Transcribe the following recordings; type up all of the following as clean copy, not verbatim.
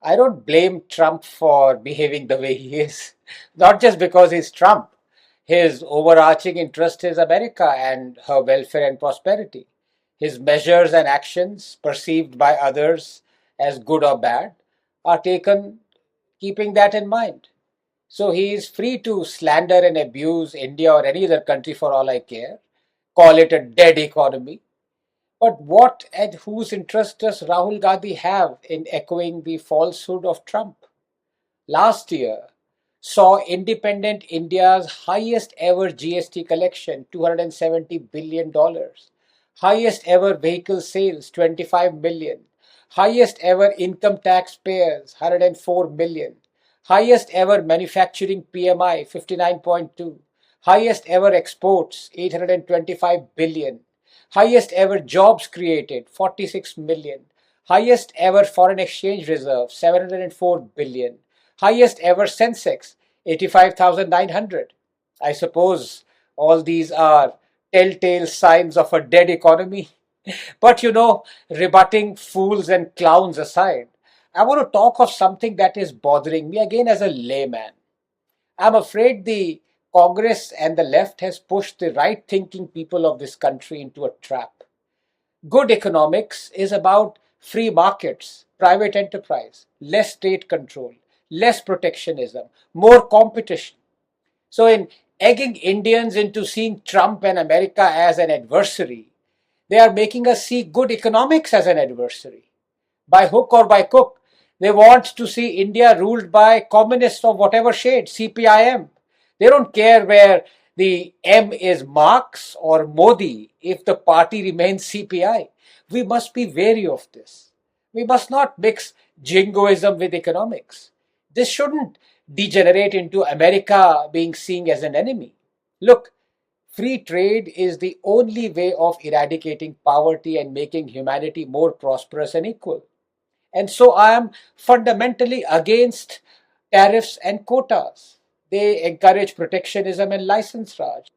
I don't blame Trump for behaving the way he is. Not just because he's Trump. His overarching interest is America and her welfare and prosperity. His measures and actions, perceived by others as good or bad, are taken keeping that in mind. So he is free to slander and abuse India or any other country for all I care, call it a dead economy. But what and whose interest does Rahul Gandhi have in echoing the falsehood of Trump? Last year saw independent India's highest ever GST collection, $270 billion, highest ever vehicle sales, 25 million, highest ever income tax payers, 104 million, highest ever manufacturing PMI, 59.2, highest ever exports, 825 billion, highest ever jobs created, 46 million, highest ever foreign exchange reserve, 704 billion, highest ever Sensex, 85,900. I suppose all these are telltale signs of a dead economy. But rebutting fools and clowns aside, I want to talk of something that is bothering me again as a layman. I'm afraid the Congress and the left has pushed the right thinking people of this country into a trap. Good economics is about free markets, private enterprise, less state control, less protectionism, more competition. So, in egging Indians into seeing Trump and America as an adversary, they are making us see good economics as an adversary. By hook or by crook, they want to see India ruled by communists of whatever shade, CPIM. They don't care where the M is Marx or Modi if the party remains CPI. We must be wary of this. We must not mix jingoism with economics. This shouldn't degenerate into America being seen as an enemy. Look, free trade is the only way of eradicating poverty and making humanity more prosperous and equal. And so I am fundamentally against tariffs and quotas. They encourage protectionism and license raj.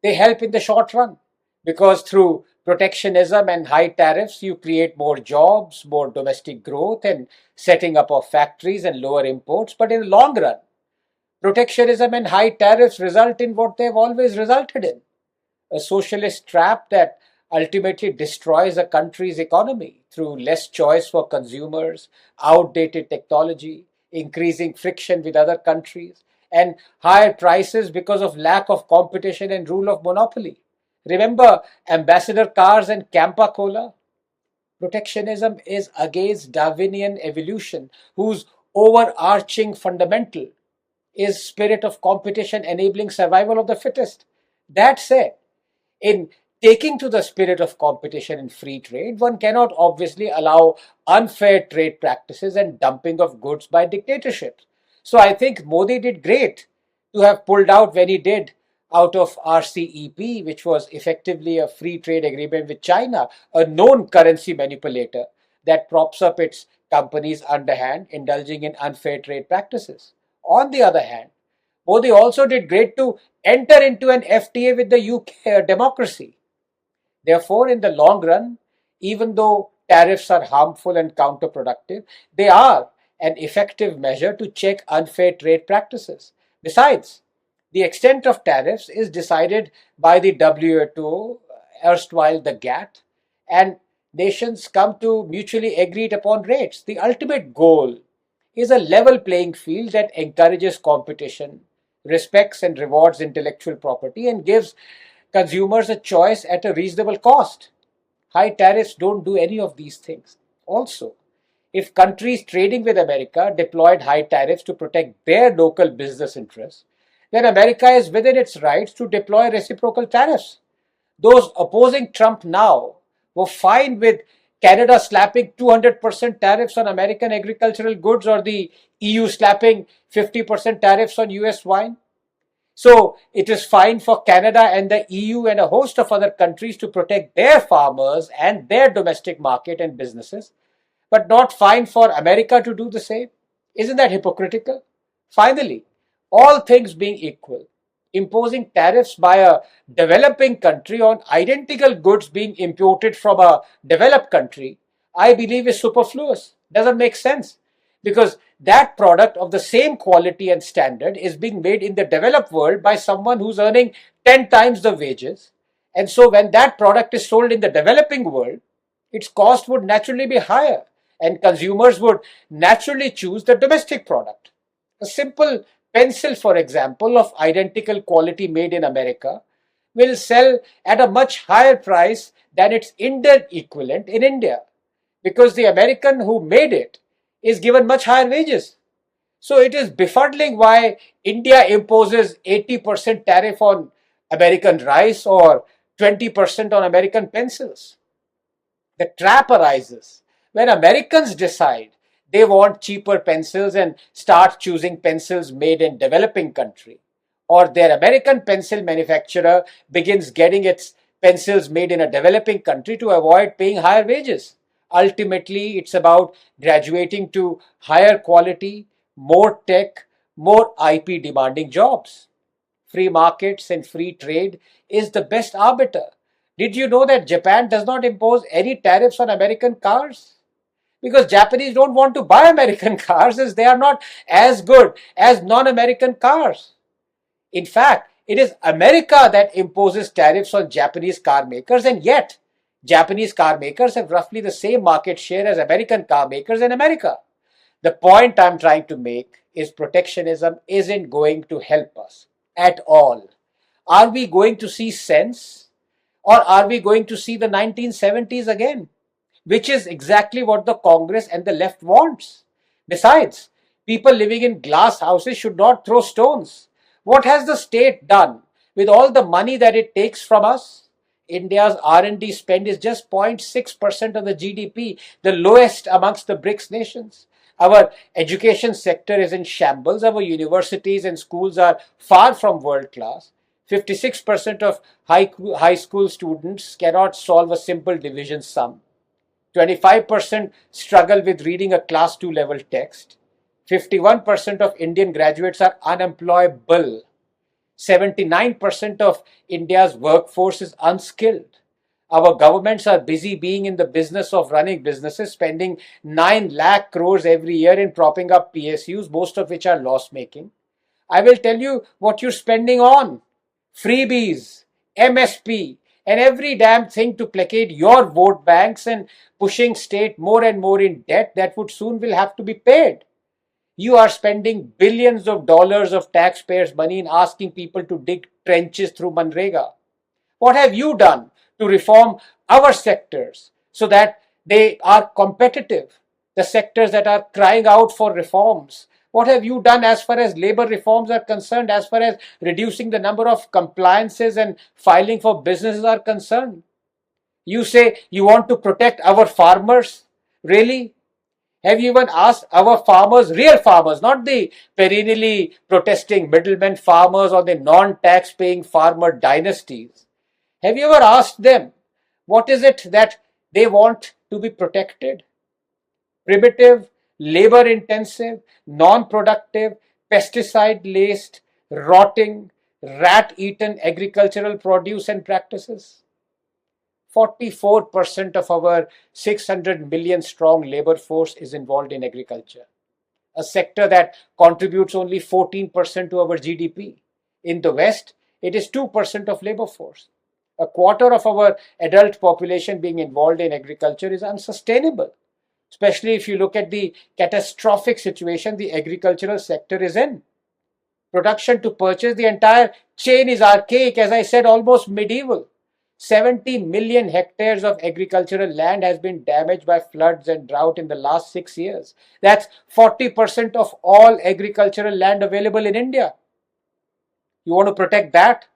They help in the short run because through protectionism and high tariffs, you create more jobs, more domestic growth, and setting up of factories and lower imports. But in the long run, protectionism and high tariffs result in what they've always resulted in, a socialist trap that ultimately destroys a country's economy through less choice for consumers, outdated technology, increasing friction with other countries, and higher prices because of lack of competition and rule of monopoly. Remember Ambassador cars and Campa Cola? Protectionism is against Darwinian evolution, whose overarching fundamental is spirit of competition enabling survival of the fittest. That said, in taking to the spirit of competition in free trade, one cannot obviously allow unfair trade practices and dumping of goods by dictatorships. So I think Modi did great to have pulled out when he did out of RCEP, which was effectively a free trade agreement with China, a known currency manipulator that props up its companies underhand, indulging in unfair trade practices. On the other hand, Modi also did great to enter into an FTA with the UK democracy. Therefore, in the long run, even though tariffs are harmful and counterproductive, they are an effective measure to check unfair trade practices. Besides, the extent of tariffs is decided by the WTO, erstwhile the GATT, and nations come to mutually agreed upon rates. The ultimate goal is a level playing field that encourages competition, respects and rewards intellectual property, and gives consumers a choice at a reasonable cost. High tariffs don't do any of these things. Also, if countries trading with America deployed high tariffs to protect their local business interests, then America is within its rights to deploy reciprocal tariffs. Those opposing Trump now were fine with Canada slapping 200% tariffs on American agricultural goods or the EU slapping 50% tariffs on US wine. So it is fine for Canada and the EU and a host of other countries to protect their farmers and their domestic market and businesses, but not fine for America to do the same. Isn't that hypocritical? Finally, all things being equal, imposing tariffs by a developing country on identical goods being imported from a developed country, I believe is superfluous. Doesn't make sense. because that product of the same quality and standard is being made in the developed world by someone who's earning 10 times the wages. And so when that product is sold in the developing world, its cost would naturally be higher and consumers would naturally choose the domestic product. A simple pencil, for example, of identical quality made in America will sell at a much higher price than its Indian equivalent in India because the American who made it is given much higher wages. So it is befuddling why India imposes 80% tariff on American rice or 20% on American pencils. The trap arises when Americans decide they want cheaper pencils and start choosing pencils made in developing country, or their American pencil manufacturer begins getting its pencils made in a developing country to avoid paying higher wages. Ultimately, it's about graduating to higher quality, more tech, more IP demanding jobs. Free markets and free trade is the best arbiter. Did you know that Japan does not impose any tariffs on American cars? Because Japanese don't want to buy American cars as they are not as good as non American cars. In fact, it is America that imposes tariffs on Japanese car makers, and yet Japanese car makers have roughly the same market share as American car makers in America. The point I'm trying to make is protectionism isn't going to help us at all. Are we going to see sense or are we going to see the 1970s again? Which is exactly what the Congress and the left wants. Besides, people living in glass houses should not throw stones. What has the state done with all the money that it takes from us? India's R&D spend is just 0.6% of the GDP, the lowest amongst the BRICS nations. Our education sector is in shambles. Our universities and schools are far from world class. 56% of high school students cannot solve a simple division sum. 25% struggle with reading a class 2 level text. 51% of Indian graduates are unemployable. 79% of India's workforce is unskilled. Our governments are busy being in the business of running businesses, spending 9 lakh crores every year in propping up PSUs, most of which are loss making. I will tell you what you're spending on: freebies, MSP, and every damn thing to placate your vote banks and pushing state more and more in debt that would soon will have to be paid. You are spending billions of dollars of taxpayers' money in asking people to dig trenches through Manrega. What have you done to reform our sectors so that they are competitive? The sectors that are crying out for reforms. What have you done as far as labor reforms are concerned, as far as reducing the number of compliances and filing for businesses are concerned? You say you want to protect our farmers. Really? Have you even asked our farmers, real farmers, not the perennially protesting middlemen farmers or the non-tax paying farmer dynasties? Have you ever asked them what is it that they want to be protected? Primitive, labor intensive, non productive, pesticide laced, rotting, rat eaten agricultural produce and practices? 44% of our 600 million strong labor force is involved in agriculture, a sector that contributes only 14% to our GDP. In the West, it is 2% of labor force. A quarter of our adult population being involved in agriculture is unsustainable, especially if you look at the catastrophic situation the agricultural sector is in. Production to purchase, the entire chain is archaic, as I said, almost medieval. 70 million hectares of agricultural land has been damaged by floods and drought in the last 6 years. That's 40% of all agricultural land available in India. You want to protect that?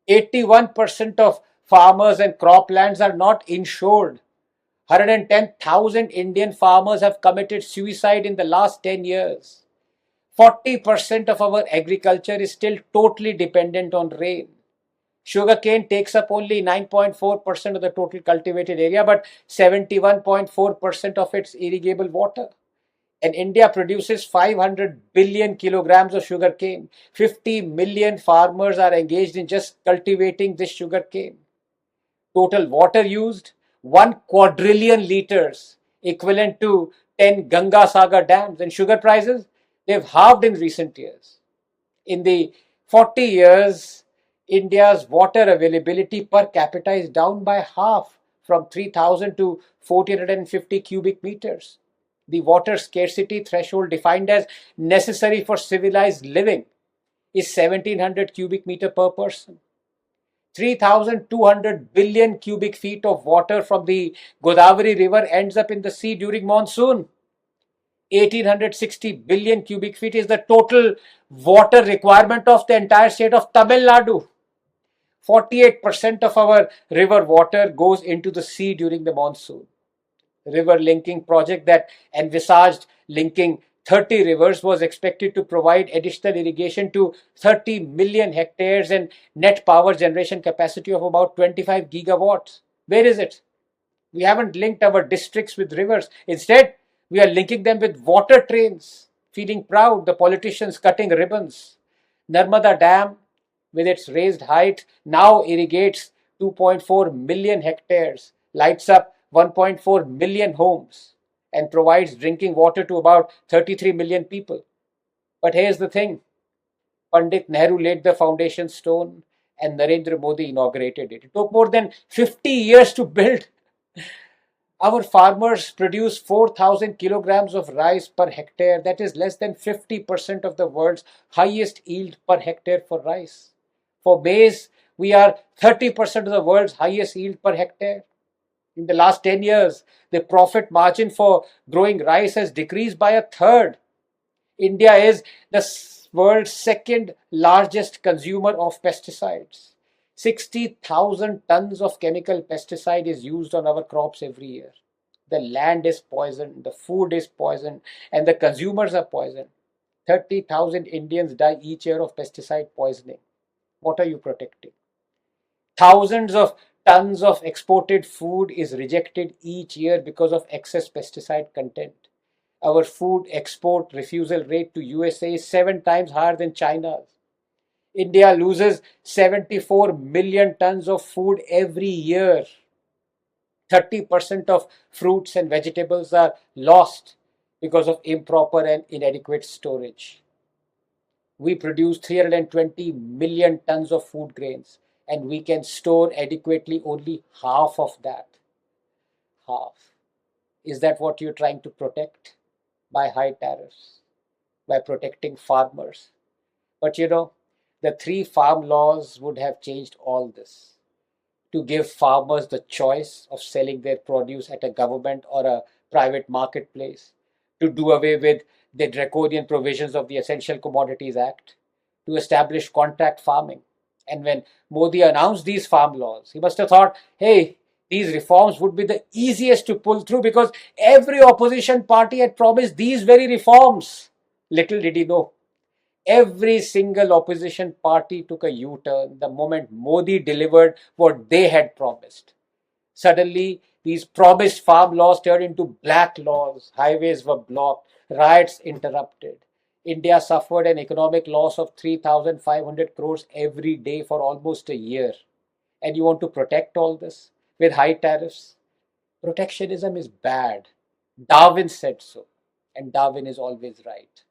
81% of farmers and croplands are not insured. 110,000 Indian farmers have committed suicide in the last 10 years. 40% of our agriculture is still totally dependent on rain. Sugarcane takes up only 9.4% of the total cultivated area, but 71.4% of its irrigable water. And India produces 500 billion kilograms of sugarcane. 50 million farmers are engaged in just cultivating this sugarcane. Total water used, 1 quadrillion liters, equivalent to 10 Ganga Sagar dams. And sugar prices, they've halved in recent years. In the 40 years, India's water availability per capita is down by half, from 3,000 to 1,450 cubic meters. The water scarcity threshold defined as necessary for civilized living is 1,700 cubic meter per person. 3,200 billion cubic feet of water from the Godavari river ends up in the sea during monsoon. 1,860 billion cubic feet is the total water requirement of the entire state of Tamil Nadu. 48% of our river water goes into the sea during the monsoon. River linking project that envisaged linking 30 rivers was expected to provide additional irrigation to 30 million hectares and net power generation capacity of about 25 gigawatts. Where is it? We haven't linked our districts with rivers. Instead, we are linking them with water trains, feeling proud, the politicians cutting ribbons. Narmada Dam, with its raised height, now irrigates 2.4 million hectares, lights up 1.4 million homes, and provides drinking water to about 33 million people. But here's the thing: Pandit Nehru laid the foundation stone and Narendra Modi inaugurated it. It took more than 50 years to build. Our farmers produce 4,000 kilograms of rice per hectare. That is less than 50% of the world's highest yield per hectare for rice. For maize, we are 30% of the world's highest yield per hectare. In the last 10 years, the profit margin for growing rice has decreased by a third. India is the world's second largest consumer of pesticides. 60,000 tons of chemical pesticide is used on our crops every year. The land is poisoned, the food is poisoned, and the consumers are poisoned. 30,000 Indians die each year of pesticide poisoning. What are you protecting? Thousands of tons of exported food is rejected each year because of excess pesticide content. Our food export refusal rate to USA is 7 times higher than China's. India loses 74 million tons of food every year. 30% of fruits and vegetables are lost because of improper and inadequate storage. We produce 320 million tons of food grains, and we can store adequately only half of that. Half. Is that what you're trying to protect by high tariffs, by protecting farmers? But the three farm laws would have changed all this, to give farmers the choice of selling their produce at a government or a private marketplace, to do away with the draconian provisions of the Essential Commodities Act, to establish contract farming. And when Modi announced these farm laws, he must have thought, hey, these reforms would be the easiest to pull through because every opposition party had promised these very reforms. Little did he know, every single opposition party took a U-turn the moment Modi delivered what they had promised. Suddenly, these promised farm laws turned into black laws, highways were blocked, riots interrupted. India suffered an economic loss of 3,500 crores every day for almost a year. And you want to protect all this with high tariffs? Protectionism is bad. Darwin said so, and Darwin is always right.